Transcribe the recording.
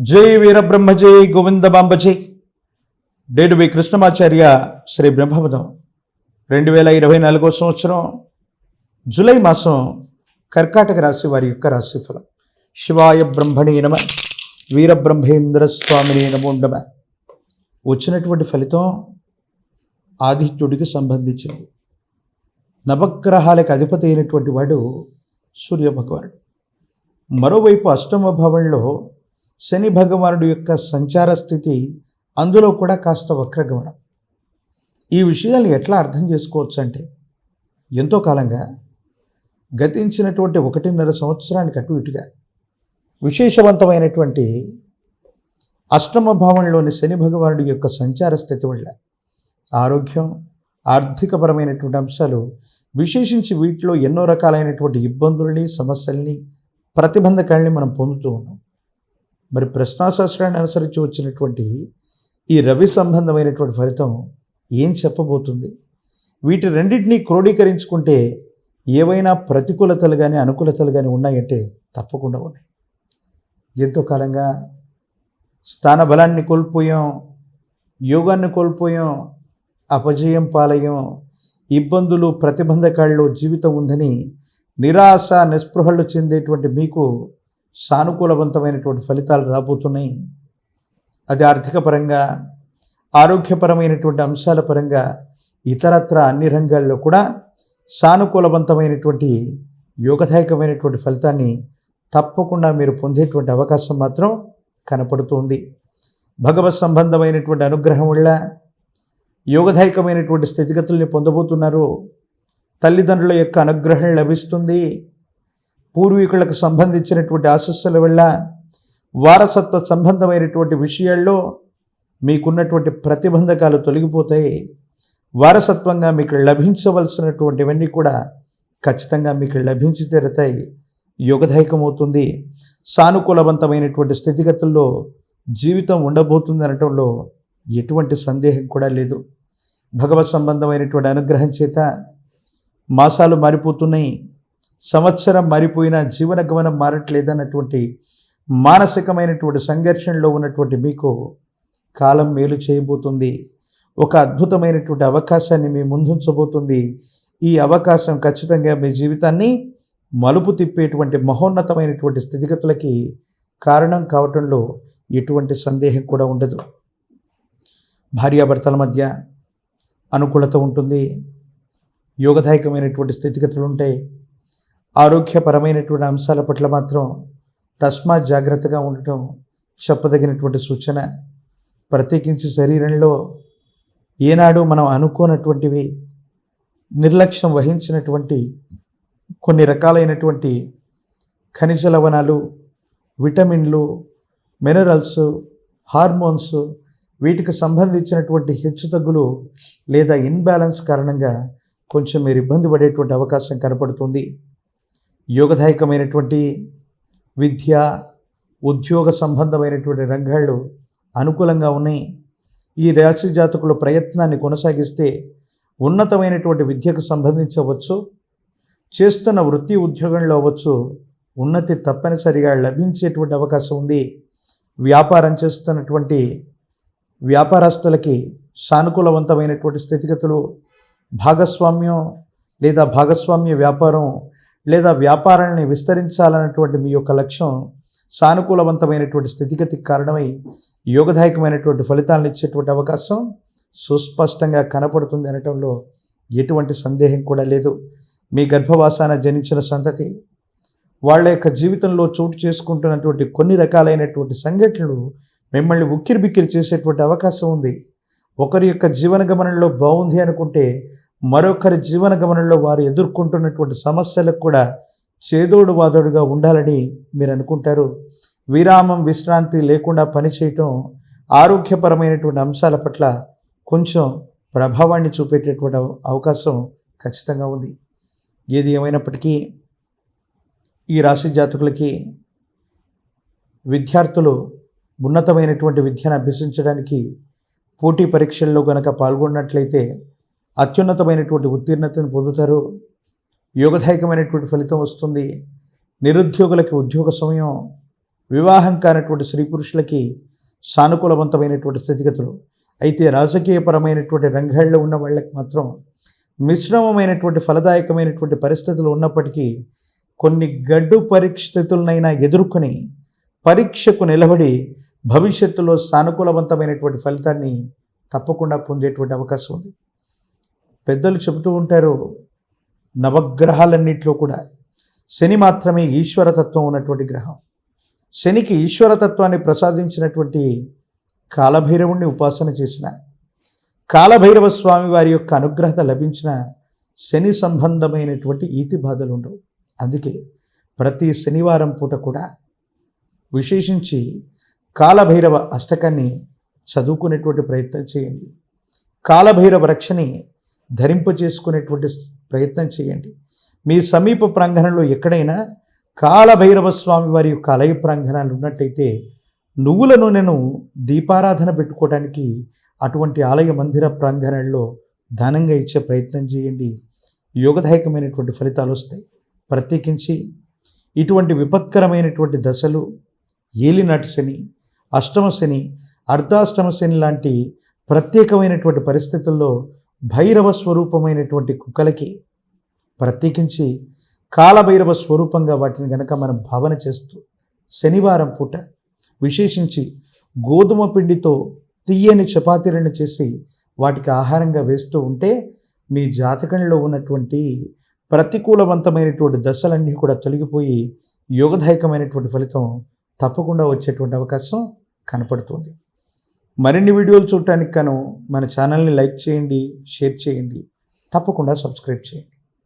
జై వీరబ్రహ్మ జై గోవిందమాంబ జై. డేటు వి కృష్ణమాచార్య శ్రీ బ్రహ్మపదం 2024 సంవత్సరం జూలై మాసం కర్కాటక రాశి వారి యొక్క రాశిఫలం. శివాయ బ్రహ్మణే నమ, వీరబ్రహ్మేంద్ర స్వామినే నమో నమ. వచ్చినటువంటి ఫలితం ఆదిత్యుడికి సంబంధించింది. నవగ్రహాలకు అధిపతి అయినటువంటి వాడు సూర్యభగవానుడు. మరోవైపు అష్టమ భావంలో శని భగవానుడి యొక్క సంచార స్థితి, అందులో కూడా కాస్త వక్రగమనం. ఈ విషయాలు ఎట్లా అర్థం చేసుకోవచ్చు అంటే, ఎంతో కాలంగా గతించినటువంటి 1.5 సంవత్సరానికి అటు ఇటుగా విశేషవంతమైనటువంటి అష్టమ భావంలోని శని భగవానుడి యొక్క సంచార స్థితి వల్ల ఆరోగ్యం, ఆర్థికపరమైనటువంటి అంశాలు, విశేషించి వీటిలో ఎన్నో రకాలైనటువంటి ఇబ్బందుల్ని, సమస్యల్ని, ప్రతిబంధకాలని మనం పొందుతూ ఉన్నాం. మరి ప్రశ్నాశాస్త్రాన్ని అనుసరించి వచ్చినటువంటి ఈ రవి సంబంధమైనటువంటి ఫలితం ఏం చెప్పబోతుంది? వీటి రెండింటినీ క్రోడీకరించుకుంటే ఏవైనా ప్రతికూలతలు కానీ అనుకూలతలు కానీ ఉన్నాయంటే తప్పకుండా ఉన్నాయి. ఎంతో కాలంగా స్థానబలాన్ని కోల్పోయాం, యోగాన్ని కోల్పోయాం, అపజయం పాలయం, ఇబ్బందులు, ప్రతిబంధకాల్లో జీవితం ఉందని నిరాశ నిస్పృహలు చెందేటువంటి మీకు సానుకూలవంతమైనటువంటి ఫలితాలు రాబోతున్నాయి. అది ఆర్థిక పరంగా, ఆరోగ్యపరమైనటువంటి అంశాల పరంగా, ఇతరత్ర అన్ని రంగాల్లో కూడా సానుకూలవంతమైనటువంటి యోగదాయకమైనటువంటి ఫలితాన్ని తప్పకుండా మీరు పొందేటువంటి అవకాశం మాత్రం కనపడుతుంది. భగవత్ సంబంధమైనటువంటి అనుగ్రహం వల్ల యోగదాయకమైనటువంటి స్థితిగతుల్ని పొందబోతున్నారు. తల్లిదండ్రుల యొక్క అనుగ్రహం లభిస్తుంది. పూర్వీకులకు సంబంధించినటువంటి ఆశస్సుల వల్ల వారసత్వ సంబంధమైనటువంటి విషయాల్లో మీకున్నటువంటి ప్రతిబంధకాలు తొలగిపోతాయి. వారసత్వంగా మీకు లభించవలసినటువంటివన్నీ కూడా ఖచ్చితంగా మీకు లభించి తీరుతాయి. యోగదాయకమవుతుంది. సానుకూలవంతమైనటువంటి స్థితిగతుల్లో జీవితం ఉండబోతుంది అనటంలో ఎటువంటి సందేహం కూడా లేదు. భగవత్ సంబంధమైనటువంటి అనుగ్రహం చేత మాసాలు మారిపోతున్నాయి. సంవత్సరం మారిపోయినా జీవన గమనం మారట్లేదన్నటువంటి మానసికమైనటువంటి సంఘర్షణలో ఉన్నటువంటి మీకు కాలం మేలు చేయబోతుంది. ఒక అద్భుతమైనటువంటి అవకాశాన్ని మీ ముందుంచబోతుంది. ఈ అవకాశం ఖచ్చితంగా మీ జీవితాన్ని మలుపు తిప్పేటువంటి మహోన్నతమైనటువంటి స్థితిగతులకి కారణం కావటంలో ఎటువంటి సందేహం కూడా ఉండదు. భార్యాభర్తల మధ్య అనుకూలత ఉంటుంది. యోగదాయకమైనటువంటి స్థితిగతులు ఉంటాయి. ఆరోగ్యపరమైనటువంటి అంశాల పట్ల మాత్రం తస్మాత్ జాగ్రత్తగా ఉండటం చెప్పదగినటువంటి సూచన. ప్రత్యేకించి శరీరంలో ఏనాడు మనం అనుకోనటువంటివి, నిర్లక్ష్యం వహించినటువంటి కొన్ని రకాలైనటువంటి ఖనిజ లవణాలు, విటమిన్లు, మినరల్స్, హార్మోన్స్, వీటికి సంబంధించినటువంటి హెచ్చుతగ్గులు లేదా ఇన్బ్యాలెన్స్ కారణంగా కొంచెం మీరు ఇబ్బంది పడేటువంటి అవకాశం కనపడుతుంది. యోగదాయకమైనటువంటి విద్య, ఉద్యోగ సంబంధమైనటువంటి రంగాలు అనుకూలంగా ఉన్నాయి. ఈ రాశి జాతకుల ప్రయత్నాన్ని కొనసాగిస్తే ఉన్నతమైనటువంటి విద్యకు సంబంధించవచ్చు, చేస్తున్న వృత్తి ఉద్యోగంలో అవ్వచ్చు, ఉన్నతి తప్పనిసరిగా లభించేటువంటి అవకాశం ఉంది. వ్యాపారం చేస్తున్నటువంటి వ్యాపారస్తులకి సానుకూలవంతమైనటువంటి స్థితిగతులు, భాగస్వామ్యం లేదా భాగస్వామ్య వ్యాపారం లేదా వ్యాపారాన్ని విస్తరించాలన్నటువంటి మీ యొక్క లక్ష్యం సానుకూలవంతమైనటువంటి స్థితిగతికి కారణమై యోగదాయకమైనటువంటి ఫలితాలను ఇచ్చేటువంటి అవకాశం సుస్పష్టంగా కనపడుతుంది అనటంలో ఎటువంటి సందేహం కూడా లేదు. మీ గర్భవాసాన జనించిన సంతతి వాళ్ళ యొక్క జీవితంలో చోటు చేసుకుంటున్నటువంటి కొన్ని రకాలైనటువంటి సంఘటనలు మిమ్మల్ని ఉక్కిరిబిక్కిరి చేసేటువంటి అవకాశం ఉంది. ఒకరి యొక్క జీవన గమనంలో బాగుంది అనుకుంటే మరొకరి జీవన గమనంలో వారు ఎదుర్కొంటున్నటువంటి సమస్యలకు కూడా చేదోడు వాదోడుగా ఉండాలని మీరు అనుకుంటారు. విరామం, విశ్రాంతి లేకుండా పనిచేయటం ఆరోగ్యపరమైనటువంటి అంశాల పట్ల కొంచెం ప్రభావాన్ని చూపేటటువంటి అవకాశం ఖచ్చితంగా ఉంది. ఏది ఏమైనప్పటికీ ఈ రాశి జాతకులకి విద్యార్థులు ఉన్నతమైనటువంటి విద్యను అభ్యసించడానికి పోటీ పరీక్షల్లో కనుక పాల్గొన్నట్లయితే అత్యున్నతమైనటువంటి ఉత్తీర్ణతను పొందుతారు. యోగదాయకమైనటువంటి ఫలితం వస్తుంది. నిరుద్యోగులకి ఉద్యోగ సమయం వివాహం కానటువంటి స్త్రీ పురుషులకి సానుకూలవంతమైనటువంటి స్థితిగతులు. అయితే రాజకీయపరమైనటువంటి రంగాల్లో ఉన్న వాళ్ళకి మాత్రం మిశ్రమమైనటువంటి ఫలదాయకమైనటువంటి పరిస్థితులు ఉన్నప్పటికీ కొన్ని గడ్డు పరిస్థితులనైనా ఎదుర్కొని పరీక్షకు నిలబడి భవిష్యత్తులో సానుకూలవంతమైనటువంటి ఫలితాన్ని తప్పకుండా పొందేటువంటి అవకాశం ఉంది. పెద్దలు చెబుతూ ఉంటారు, నవగ్రహాలన్నింటిలో కూడా శని మాత్రమే ఈశ్వరతత్వం ఉన్నటువంటి గ్రహం. శనికి ఈశ్వరతత్వాన్ని ప్రసాదించినటువంటి కాలభైరవుణ్ణి ఉపాసన చేసిన, కాలభైరవ స్వామి వారి యొక్క అనుగ్రహత లభించిన శని సంబంధమైనటువంటి ఈతి బాధలు ఉండవు. అందుకే ప్రతి శనివారం పూట కూడా విశేషించి కాలభైరవ అష్టకాన్ని చదువుకునేటువంటి ప్రయత్నం చేయండి. కాలభైరవ రక్షని ధరింపచేసుకునేటువంటి ప్రయత్నం చేయండి. మీ సమీప ప్రాంగణంలో ఎక్కడైనా కాలభైరవ స్వామి వారి యొక్క ఆలయ ప్రాంగణాలు ఉన్నట్టయితే నువ్వుల నూనెను దీపారాధన పెట్టుకోవడానికి అటువంటి ఆలయ మందిర ప్రాంగణాల్లో దానంగా ఇచ్చే ప్రయత్నం చేయండి. యోగదాయకమైనటువంటి ఫలితాలు వస్తాయి. ప్రత్యేకించి ఇటువంటి విపత్కరమైనటువంటి దశలు, ఏలినాటి శని, అష్టమ శని, అర్ధాష్టమ శని లాంటి ప్రత్యేకమైనటువంటి పరిస్థితుల్లో భైరవ స్వరూపమైనటువంటి కుక్కలకి ప్రత్యేకించి కాలభైరవ స్వరూపంగా వాటిని గనక మనం భావన చేస్తూ శనివారం పూట విశేషించి గోధుమ పిండితో తీయని చపాతీలను చేసి వాటికి ఆహారంగా వేస్తూ ఉంటే మీ జాతకంలో ఉన్నటువంటి ప్రతికూలవంతమైనటువంటి దశలన్నీ కూడా తొలగిపోయి యోగదాయకమైనటువంటి ఫలితం తప్పకుండా వచ్చేటువంటి అవకాశం కనపడుతుంది. మరిన్ని వీడియోలు చూడటానికి గాను మన ఛానల్ని లైక్ చేయండి, షేర్ చేయండి, తప్పకుండా సబ్స్క్రైబ్ చేయండి.